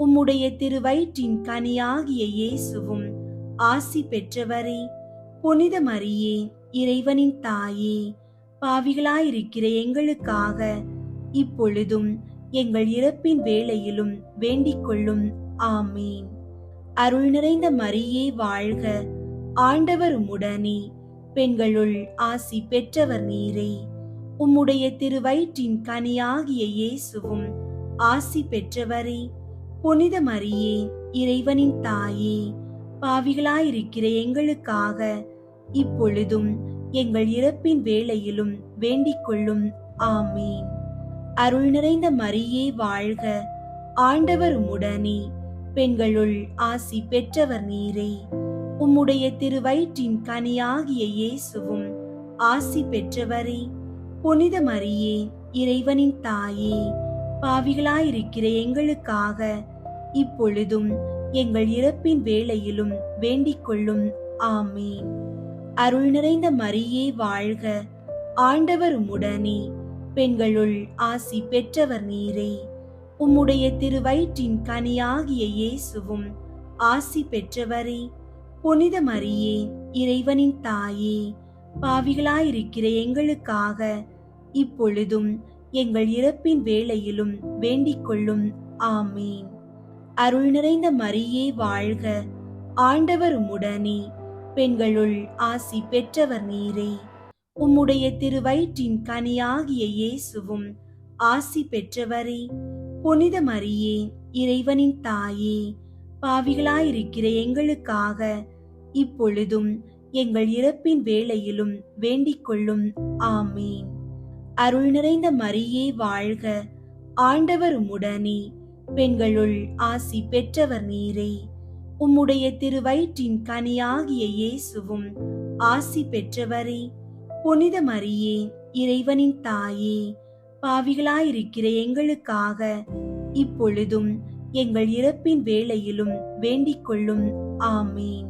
உம்முடைய திருவயிற்றின் கனியாகிய இயேசுவும் ஆசி பெற்றவரே. புனித மரியே, இறைவனின் தாயே, பாவிகளாயிருக்கிற எங்களுக்காக இப்பொழுதும் எங்கள் இறப்பின் வேளையிலும் வேண்டிக் கொள்ளும். ஆமீன். அருள் நிறைந்த மரியே வாழ்க, ஆண்டவர் உம்முடனே, பெண்களுள் ஆசி பெற்றவர் நீரே. உம்முடைய திருவயிற்றின் கனியாகிய இயேசுவும் ஆசி பெற்றவரே. புனித மரியே, இறைவனின் தாயே, பாவிகளாயிருக்கிற எங்களுக்காக இப்பொழுதும் எங்கள் இறப்பின் வேளையிலும் வேண்டிக் கொள்ளும். ஆமீன். அருள் நிறைந்த மரியே வாழ்க, ஆண்டவர் உம்முடனே, பெண்களுள் ஆசி பெற்றவர் நீரே. உம்முடைய திருவயிற்றின் கனியாகிய இயேசுவும் ஆசி பெற்றவரே. புனித மரியே, இறைவனின் தாயே, பாவிகளாயிருக்கிற எங்களுக்காக இப்பொழுதும் எங்கள் இறப்பின் வேளையிலும் வேண்டிக் கொள்ளும். ஆமீன். அருள் நிறைந்த மரியே வாழ்க, ஆண்டவர் உம்முடனே, பெண்களுள் ஆசி பெற்றவர் நீரே. உம்முடைய திருவயிற்றின் கனியாகிய இயேசுவும் ஆசி பெற்றவரே. புனித மரியே, இறைவனின் தாயே, பாவிகளாயிருக்கிற எங்களுக்காக இப்பொழுதும் எங்கள் இறப்பின் வேளையிலும் வேண்டிக் கொள்ளும். ஆமீன். அருள் நிறைந்த மரியே வாழ்க, ஆண்டவர் உம்முடனே, பெண்களுள் ஆசி பெற்றவர் நீரே. உம்முடைய திருவயிற்றின் கனியாகிய இயேசுவும் ஆசி பெற்றவரே. புனித மரியே, இறைவனின் தாயே, பாவிகளாயிருக்கிற எங்களுக்காக இப்பொழுதும் எங்கள் இறப்பின் வேளையிலும் வேண்டிக் கொள்ளும். ஆமீன். அருள் நிறைந்த மரியே வாழ்க, ஆண்டவர் உம்முடனே, பெண்களுள் ஆசி பெற்றவர் நீரே. உம்முடைய திருவயிற்றின் கனியாகிய இயேசுவும் ஆசி பெற்றவரே. புனித மரியே, இறைவனின் தாயே, பாவிகளாயிருக்கிற எங்களுக்காக இப்பொழுதும் எங்கள் இறப்பின் வேளையிலும் வேண்டிக் கொள்ளும். ஆமீன்.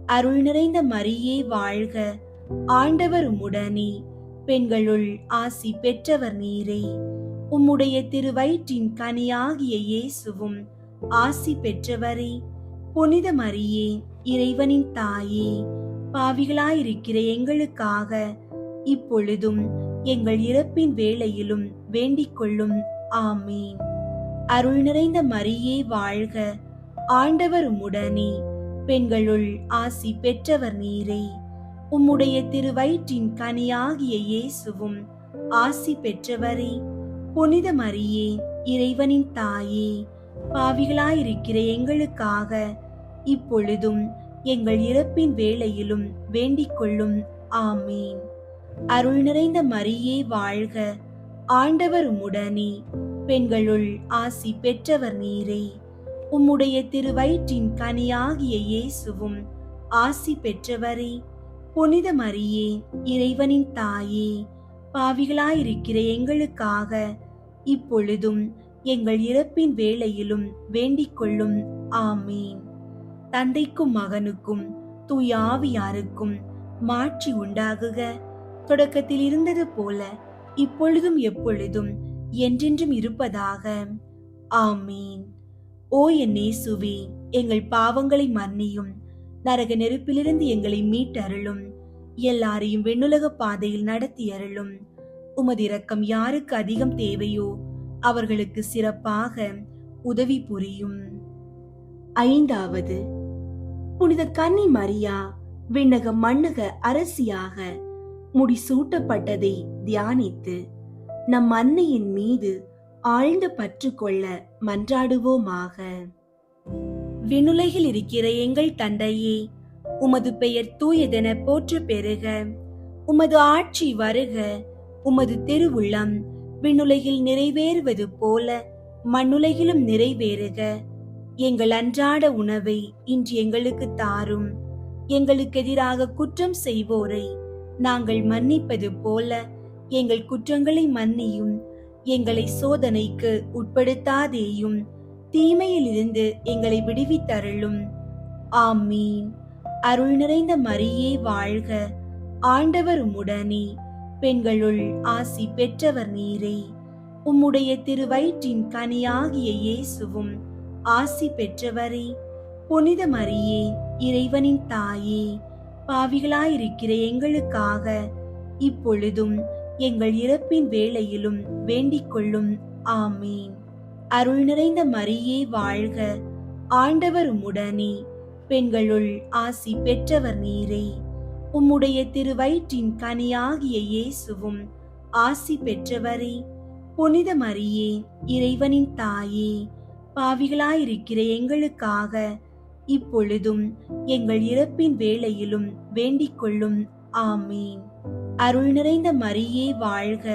அருள் நிறைந்த மரியே வாழ்க, ஆண்டவர் உம்முடனே, பெண்களுள் ஆசி பெற்றவர் நீரே. உம்முடைய திருவயிற்றின் கனியாகிய இயேசுவும் ஆசி பெற்றவரே. புனித மரியே, இறைவனின் தாயே, பாவிகளாயிருக்கிற எங்களுக்காக இப்பொழுதும் எங்கள் இறப்பின் வேளையிலும் வேண்டிக் கொள்ளும். ஆமீன். அருள் நிறைந்த மரியே வாழ்க, ஆண்டவர் உம்முடனே, பெண்களுள் ஆசி பெற்றவர் நீரே. உம்முடைய திருவயிற்றின் கனியாகிய இயேசுவும் ஆசி பெற்றவரே. புனித மரியே, இறைவனின் தாயே, பாவிகளாயிருக்கிற எங்களுக்காக இப்பொழுதும் எங்கள் இறப்பின் வேளையிலும் வேண்டிக் கொள்ளும். ஆமீன். அருள் நிறைந்த மரியே வாழ்க, ஆண்டவர் உம்முடனே, பெண்களுள் ஆசி பெற்றவர் நீரே. உம்முடைய திருவயிற்றின் கனியாகிய இயேசுவும் ஆசி பெற்றவரே. புனித மரியே, இறைவனின் தாயே, பாவிகளாயிருக்கிற எங்களுக்காக இப்பொழுதும் எங்கள் இறப்பின் வேளையிலும் வேண்டிக் கொள்ளும். ஆமீன். தந்தைக்கும் மகனுக்கும் தூய ஆவியாருக்கும் மாட்சி உண்டாகுக. தொடக்கத்தில் இருந்தது போல இப்பொழுதும் எப்பொழுதும் என்றென்றும் இருப்பதாக. ஆமீன். ஓ என் இயேசுவே, எங்கள் பாவங்களை மன்னியும், நரக நெருப்பிலிருந்து எங்களை மீட்டருளும், எல்லாரையும் விண்ணுலக பாதையில் நடத்தி அருளும். உமது இரக்கம் யாருக்கு அதிகம் தேவையோ அவர்களுக்கு சிறப்பாக உதவி புரியும். ஐந்தாவது, புனித கன்னி மரியா விண்ணக மண்ணக அரசியாக முடிசூட்டப்பட்டதை தியானித்து நம் அன்னையின் மீது ஆழ்ந்த பற்று கொள்ள மன்றாடுவோமாக. விண்ணுலகில் இருக்கிற எங்கள் தந்தையே, உமது பெயர் தூயதென போற்ற பெறுக. உமது ஆட்சி வருக. உமது திருவுள்ளம் விண்ணுலகில் நிறைவேறுவது போல மண்ணுலகிலும் நிறைவேறுக. எங்கள் அன்றாட உணவை இன்று எங்களுக்கு தாரும். எங்களுக்கு எதிராக குற்றம் செய்வோரை நாங்கள் மன்னிப்பது போல எங்கள் குற்றங்களை மன்னியும். எங்களை சோதனைக்கு உட்படுத்தாதேயும், தீமையிலிருந்து எங்களை விடுவித்தருளும். ஆமீன். அருள் நிறைந்த மரியே வாழ்க, ஆண்டவர் உம்முடனே, பெண்களுள் ஆசி பெற்றவர் நீரே. உம்முடைய திருவயிற்றின் கனியாகிய இயேசுவும் ஆசி பெற்றவரே. புனித மரியே, இறைவனின் தாயே, பாவிகளாயிருக்கிற எங்களுக்காக இப்பொழுதும் எங்கள் இறப்பின் வேளையிலும் வேண்டிக் கொள்ளும். ஆமீன். அருள் நிறைந்த மரியே வாழ்க, ஆண்டவர் உம்முடனே, பெண்களுள் ஆசி பெற்றவர் நீரே. உம்முடைய திருவயிற்றின் கனியாகிய இயேசுவும் ஆசி பெற்றவரே. புனித மரியே, இறைவனின் தாயே, பாவிகளாயிருக்கிற எங்களுக்காக இப்பொழுதும் எங்கள் இறப்பின் வேளையிலும் வேண்டிக் கொள்ளும். ஆமீன். அருள் நிறைந்த மரியே வாழ்க,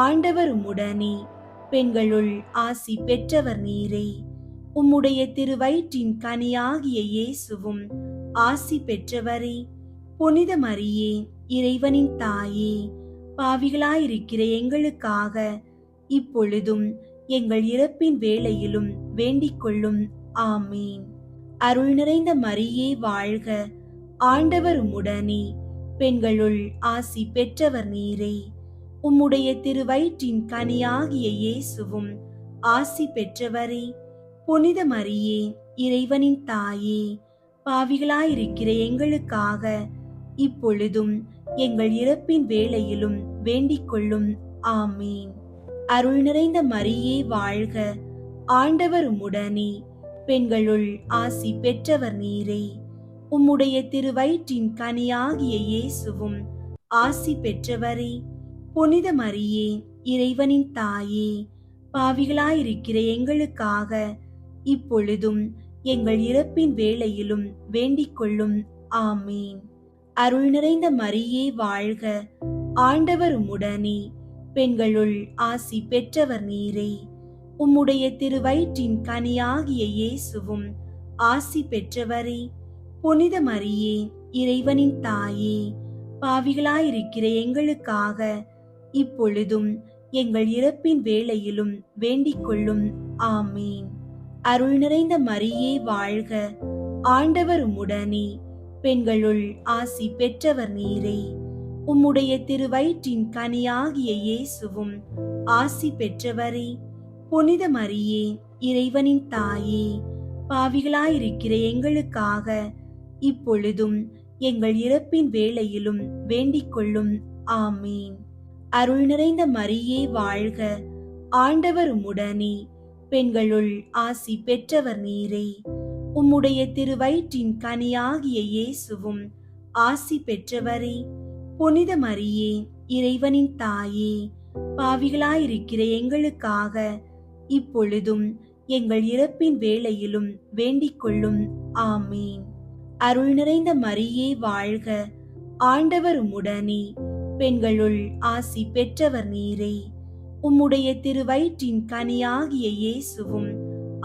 ஆண்டவர் உம்முடனே, பெண்களுள் ஆசி பெற்றவர் நீரே. உம்முடைய திருவயிற்றின் கனியாகிய இயேசுவும் ஆசி பெற்றவரே. புனித மரியே, இறைவனின் தாயே, பாவிகளாயிருக்கிற எங்களுக்காக இப்பொழுதும் எங்கள் இறப்பின் வேளையிலும் வேண்டிக் கொள்ளும். ஆமீன். அருள் நிறைந்த மரியே வாழ்க, ஆண்டவர் உம்முடனே. பெண்களுள் ஆசி பெற்றவர் நீரே. உம்முடைய திருவயிற்றின் கனியாகிய இயேசுவும் ஆசி பெற்றவரே. புனித மரியே, இறைவனின் தாயே, பாவிகளாயிருக்கிற எங்களுக்காக இப்பொழுதும் எங்கள் இறப்பின் வேளையிலும் வேண்டிக் கொள்ளும். ஆமீன். அருள் நிறைந்த மரியே வாழ்க, ஆண்டவர் உம்முடனே. பெண்களுள் ஆசி பெற்றவர் நீரே. உம்முடைய திருவயிற்றின் கனியாகிய இயேசுவும் ஆசி பெற்றவரே. புனித மரியே, இறைவனின் தாயே, பாவிகளாயிருக்கிற எங்களுக்காக இப்பொழுதும் எங்கள் இறப்பின் வேளையிலும் வேண்டிக் கொள்ளும். ஆமீன். அருள் நிறைந்த மரியே வாழ்க, ஆண்டவர் உம்முடனே. பெண்களுள் ஆசி பெற்றவர் நீரே. உம்முடைய திருவயிற்றின் கனியாகிய இயேசுவும் ஆசி பெற்றவரே. புனித மரியே, இறைவனின் தாயே, பாவிகளாயிருக்கிற எங்களுக்காக இப்பொழுதும் எங்கள் இறப்பின் வேளையிலும் வேண்டிக் கொள்ளும். ஆமீன். அருள் நிறைந்த மரியே வாழ்க, ஆண்டவர் உம்முடனே. பெண்களுள் ஆசி பெற்றவர் நீரே. உம்முடைய திருவயிற்றின் கனியாகிய இயேசுவும் ஆசி பெற்றவரே. புனித மரியே, இறைவனின் தாயே, பாவிகளாயிருக்கிற எங்களுக்காக இப்பொழுதும் எங்கள் இறப்பின் வேளையிலும் வேண்டிக் கொள்ளும். ஆமீன். அருள் நிறைந்த மரியே வாழ்க, ஆண்டவர் உம்முடனே. பெண்களுள் ஆசி பெற்றவர் நீரே. உம்முடைய திருவயிற்றின் கனியாகிய இயேசுவும் ஆசி பெற்றவரே. புனித மரியே, இறைவனின் தாயே, பாவிகளாயிருக்கிற எங்களுக்காக இப்பொழுதும் எங்கள் இறப்பின் வேளையிலும் வேண்டிக் கொள்ளும். ஆமீன். அருள் நிறைந்த மரியே வாழ்க, ஆண்டவர் உம்முடனே. பெண்களுள் ஆசி பெற்றவர் நீரே. உம்முடைய திருவயிற்றின் கனியாகிய இயேசுவும்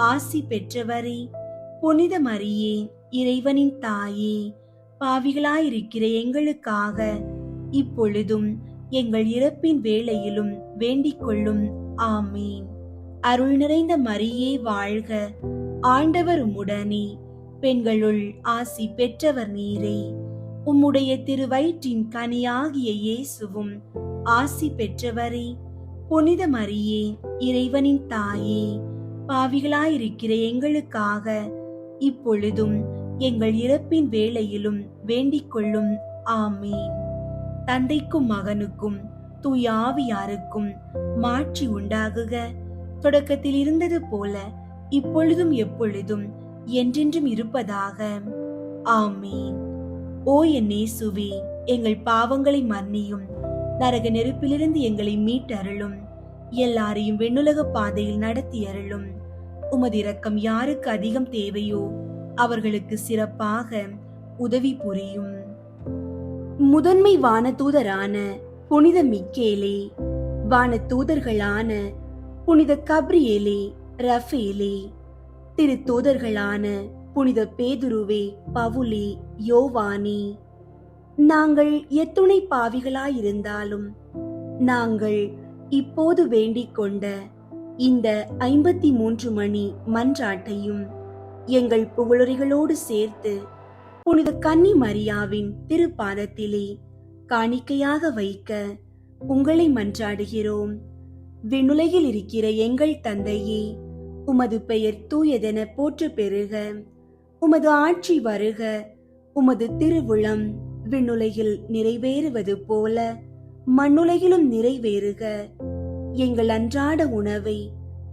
ஆசி பெற்றவரே. புனித மரியே, இறைவனின் தாயே, பாவிகளாயிருக்கிற எங்களுக்காக இப்பொழுதும் எங்கள் இறப்பின் வேளையிலும் வேண்டிக் கொள்ளும். ஆமீன். அருள் நிறைந்த மரியே வாழ்க, ஆண்டவர் உம்முடனே. பெண்களுள் ஆசி பெற்றவர் நீரே. உம்முடைய திருவயிற்றின் கனியாகிய இயேசுவும் ஆசி பெற்றவரே. புனித மரியே, இறைவனின் தாயே, பாவிகளாயிருக்கிற எங்களுக்காக இப்பொழுதும் எங்கள் இறப்பின் வேளையிலும் வேண்டிக் கொள்ளும். ஆமீன். தந்தைக்கும் மகனுக்கும் தூய ஆவியாருக்கும் மாட்சி உண்டாகுக. தொடக்கத்தில் இருந்தது போல இப்பொழுதும் எப்பொழுதும் என்றென்றும் இருப்பதாக. ஆமீன். ஓ என் இயேசுவே, எங்கள் பாவங்களை மன்னியும், நரக நெருப்பிலிருந்து எங்களை மீட்டருளும், எல்லாரையும் விண்ணுலக பாதையில் நடத்தி அருளும். உமது இரக்கம் யாருக்கு அதிகம் தேவையோ அவர்களுக்கு சிறப்பாக உதவி புரியும். முதன்மை வானதூதரான புனித மிக்கேலே, வானதூதர்களான புனித கப்ரியேலே, ரஃபேலே, திருத்தூதர்களான புனித பேதுருவே, பவுலே, யோவானே, நாங்கள் எத்துணை பாவிகளாயிருந்தாலும் நாங்கள் இப்போது வேண்டிக் கொண்ட இந்த 53 மணி மன்றாட்டையும் எங்கள் புகழுரைகளோடு சேர்த்து புனித கன்னி மரியாவின் திருப்பாதத்திலே காணிக்கையாக வைக்க உங்களை மன்றாடுகிறோம். விண்ணுலகில் இருக்கிற எங்கள் தந்தையே, உமது பெயர் தூயதென போற்ற பெறுக. உமது ஆட்சி வருக. உமது திருவுளம் விண்ணுலகில் நிறைவேறுவது போல மண்ணுலகிலும் நிறைவேறுக. எங்கள் அன்றாட உணவை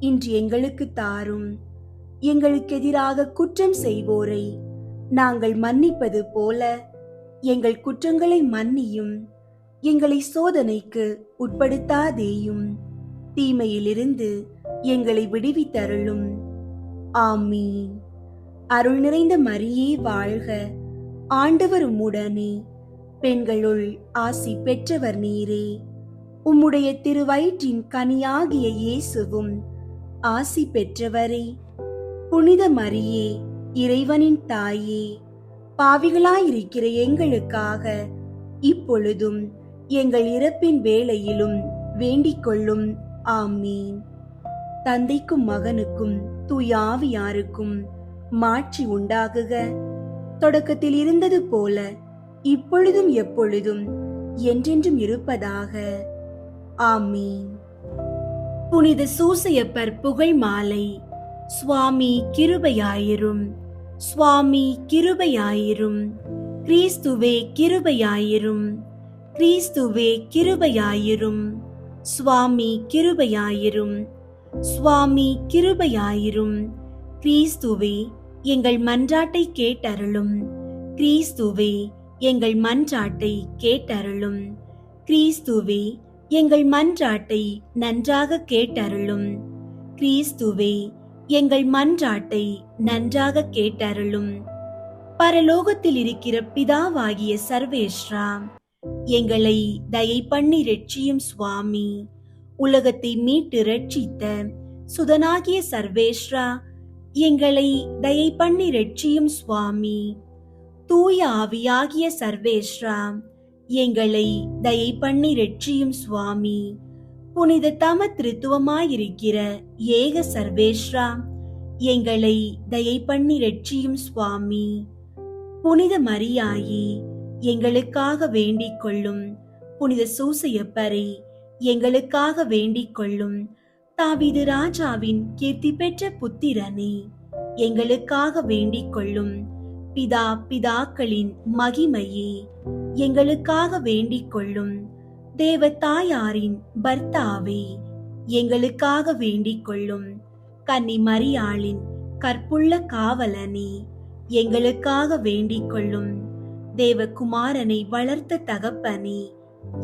இன்று எங்களுக்கு தாரும். எங்களுக்கு எதிராக குற்றம் செய்வோரை நாங்கள் மன்னிப்பது போல எங்கள் குற்றங்களை மன்னியும். எங்களை சோதனைக்கு உட்படுத்தாதேயும், தீமையிலிருந்து எங்களை விடுவித்தருளும். ஆமீன். அருள் நிறைந்த மரியே வாழ்க, ஆண்டவர் உம்முடனே. பெண்களுள் ஆசி பெற்றவர் நீரே. உம்முடைய திருவயிற்றின் கனியாகிய இயேசுவும் ஆசி பெற்றவரே. புனித மரியே, இறைவனின் தாயே, பாவிகளாயிருக்கிற எங்களுக்காக இப்பொழுதும் எங்கள் இறப்பின் வேளையிலும் வேண்டிக் கொள்ளும். ஆமீன். தந்தைக்கும் மகனுக்கும் தூய ஆவியாருக்கும் மாட்சி உண்டாகுக. தொடக்கத்தில் இருந்தது போல இப்பொழுதும் எப்பொழுதும் என்றென்றும் இருப்பதாக. ஆமீன். புனித சூசையப்பர் புகழ் மாலை. சுவாமி கிருபையாயிரும், சுவாமி கிருபையாயிரும், கிறிஸ்துவே கிருபையாயிரும், கிறிஸ்துவே கிருபையாயிரும், சுவாமி கிருபையாயிரும், சுவாமி கிருபையாயிரும். கிறிஸ்துவே எங்கள் மன்றாட்டை கேட்டருளும், கிறிஸ்துவே எங்கள் மன்றாட்டை கேட்டருளும், கிறிஸ்துவே எங்கள் மன்றாட்டை நன்றாக கேட்டருளும், கிறிஸ்துவே எங்கள் மன்றாட்டை நன்றாக கேட்டருளும். பரலோகத்தில் இருக்கிற பிதாவாகிய சர்வேஸ்வரா, எங்களை தயை பண்ணி ரட்சியும் சுவாமி. உலகத்தை மீட்டு ரட்சித்த சுதனாகிய சர்வேஸ்வரா, எங்களை தயை பண்ணி ரட்சியும் சுவாமி. தூய ஆவியாகிய சர்வேஸ்வரா, எங்களை தயை பண்ணி ரட்சியும் சுவாமி. புனித தம திருத்துவமாயிருக்கிற ஏக சர்வேஸ்வரா, எங்களை தயை பண்ணி ரட்சியும் சுவாமி. புனித மரியாயே, எங்களுக்காக வேண்டிக் கொள்ளும். புனித சூசையப்பரே, எங்களுக்காக வேண்டிக் கொள்ளும். தாவீது ராஜாவின் கீர்த்தி பெற்ற புத்திரனே, எங்களுக்காக வேண்டிக் கொள்ளும். பிதாக்களின் மகிமையே, எங்களுக்காக வேண்டிக் கொள்ளும். தேவ தாயாரின் பர்த்தாவே, எங்களுக்காக வேண்டிக் கொள்ளும். கன்னி மரியாளின் கற்புள்ள காவலனே, எங்களுக்காக வேண்டிக் கொள்ளும். தேவகுமாரனை வளர்த்த தகப்பனே,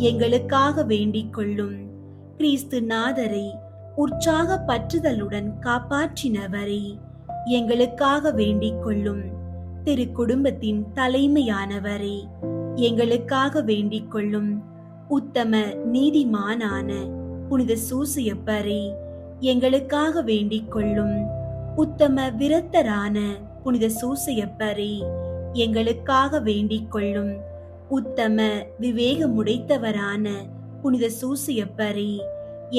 எங்களுக்காக வேண்டிக் கொள்ளும். கிறிஸ்து நாதரை உற்சாக பற்றுதலுடன் காப்பாற்றினவரே, எங்களுக்காக வேண்டிக் கொள்ளும். திரு குடும்பத்தின் தலைமையானவரே, எங்களுக்காக வேண்டிக் கொள்ளும். உத்தம நீதிமானான புனித சூசையப்பரே, எங்களுக்காக வேண்டிக் கொள்ளும். உத்தம விரத்தரான புனித சூசையப்பரே, எங்களுக்காக வேண்டிக் கொள்ளும். உத்தம விவேகமுடைத்தவரான புனித சூசையப்பரே,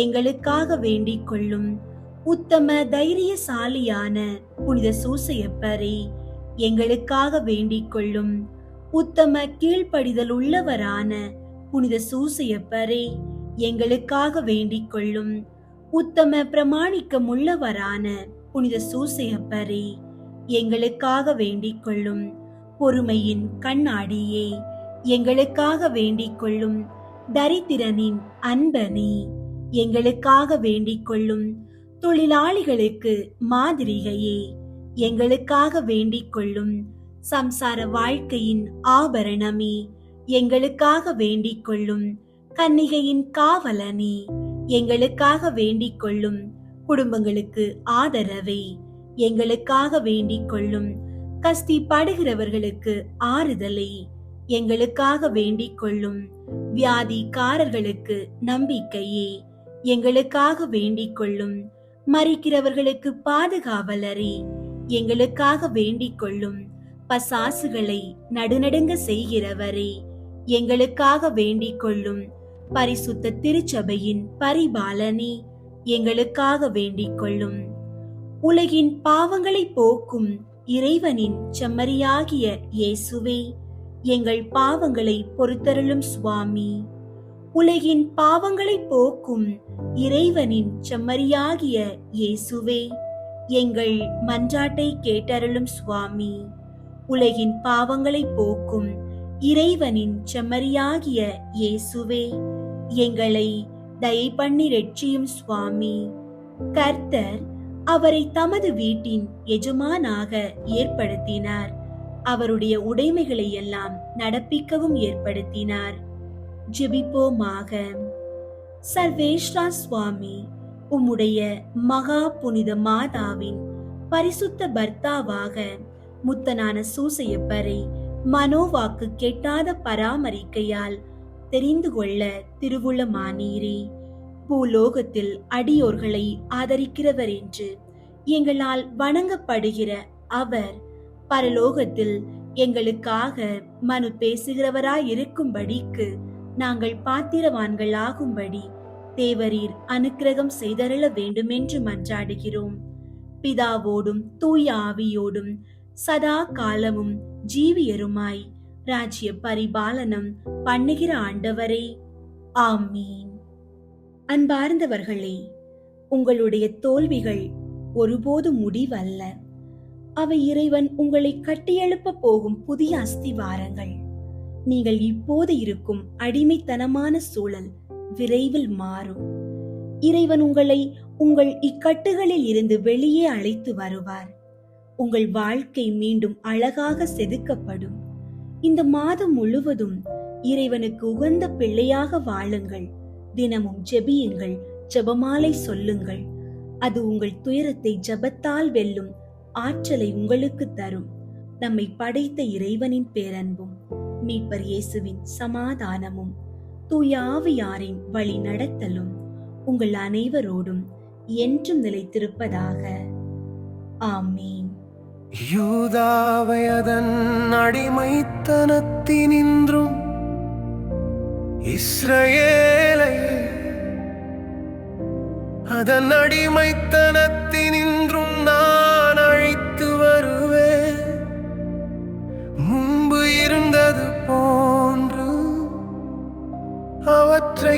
எங்களுக்காக வேண்டிக் கொள்ளும். உத்தம தைரியசாலியான புனித சூசையப்பரே, எங்களுக்காக வேண்டிக் கொள்ளும். உத்தம கீழ்ப்படிதல் உள்ளவரான புனித சூசையப்பரே, எங்களுக்காக வேண்டிக் கொள்ளும். உத்தம பிரமாணிக்கம் உள்ளவரான புனித சூசையப்பரே, எங்களுக்காக வேண்டிக் கொள்ளும். பொறுமையின் கண்ணாடியே, எங்களுக்காக வேண்டிக் கொள்ளும். தரித்திரனின் அன்பனே, எங்களுக்காக வேண்டிக் கொள்ளும். தொழிலாளிகளுக்கு மாதிரிகையே, எங்களுக்காக வேண்டிக் கொள்ளும். சம்சார வாழ்க்கையின் ஆபரணமே, எங்களுக்காக வேண்டிக் கொள்ளும். கன்னிகையின் காவலனே, எங்களுக்காக வேண்டிக் கொள்ளும். குடும்பங்களுக்கு ஆதரவே, எங்களுக்காக வேண்டிக் கொள்ளும். கஸ்தி படுகிறவர்களுக்கு ஆறுதலை, எங்களுக்காக வேண்டிக் கொள்ளும். வியாதிக்காரர்களுக்கு நம்பிக்கையே, எங்களுக்காக வேண்டிக் கொள்ளும். மரிக்கிறவர்களுக்கு பாதுகாவலரே, எங்களுக்காக வேண்டிக் கொள்ளும். பசாசுகளை நடுநடுங்க செய்கிறவரே, எங்களுக்காக வேண்டிக் கொள்ளும். பரிசுத்த திருச்சபையின் பரிபாலனே, எங்களுக்காக வேண்டிக் கொள்ளும். உலகின் பாவங்களை போக்கும் இறைவனின் செம்மறியாகிய இயேசுவே, எங்கள் பாவங்களை பொறுத்தருளும் சுவாமி. உலகின் பாவங்களை போக்கும் இறைவனின் செம்மறியாகிய இயேசுவே, எங்கள் மன்றாட்டை கேட்டருளும் சுவாமி. உலகின் பாவங்களை போக்கும் இறைவனின் செம்மறியாகிய இயேசுவே, எங்களை தயை பண்ணி ரட்சியும் சுவாமி. கர்த்தர் அவரை தமது வீட்டின் எஜமானாக ஏற்படுத்தினார். அவருடைய உடைமைகளை எல்லாம் நடப்பிக்கவும் ஏற்படுத்தினார். ஜெபிப்போமாக. சர்வேஸ்வரா சுவாமி, உம்முடைய மகா புனித மாதாவின் பரிசுத்த பர்த்தாவாக முத்தனான சூசையப்பரை மனோவாக்கு கெட்டாத பராமரிக்கையால் தெரிந்து கொள்ள திருவுளமானீரே. பூலோகத்தில் அடியோர்களை ஆதரிக்கிறவர் என்று எங்களால் வணங்கப்படுகிற அவர் பரலோகத்தில் எங்களுக்காக மனு பேசுகிறவராயிருக்கும்படிக்கு நாங்கள் பாத்திரவான்களாகும்படி தேவரீர் அனுக்கிரகம் செய்தருள வேண்டுமென்று மன்றாடுகிறோம். பிதாவோடும் தூய ஆவியோடும் சதா காலமும் ஜீவியருமாய் ராஜ்ய பரிபாலனம் பண்ணுகிற ஆண்டவரே, ஆமீன். அன்பார்ந்தவர்களே, உங்களுடைய தோல்விகள் ஒருபோதும் முடிவல்ல. அவை இறைவன் உங்களை கட்டியெழுப்ப போகும் புதிய அஸ்திவாரங்கள். நீங்கள் இப்போது இருக்கும் அடிமைத்தனமான சூழல் விரைவில் மாறும். இறைவன் உங்களை உங்கள் இக்கட்டுகளில் இருந்து வெளியே அழைத்து வருவார். உங்கள் வாழ்க்கை மீண்டும் அழகாக செதுக்கப்படும். இந்த மாதம் முழுவதும் இறைவனுக்கு உகந்த பிள்ளையாக வாழுங்கள். தினமும் ஜெபியுங்கள், ஜெபமாலை சொல்லுங்கள். அது உங்கள் துயரத்தை ஜெபத்தால் வெல்லும் ஆற்றலை உங்களுக்கு தரும். நம்மை படைத்த இறைவனின் பேரன்பும் மீட்பர் இயேசுவின் சமாதானமும் தூய ஆவியாரின் வழி நடத்தலும் உங்கள் அனைவரோடும் என்றும் நிலைத்திருப்பதாக. ஆமீன். யூதாவை அதன் அடிமைத்தனத்தினின்றும் இஸ்ரவேலை அதன் அடிமைத்தனத்தினின்றும் நான் அழைத்து வருவேன். முன்பு இருந்தது போன்று அவற்றை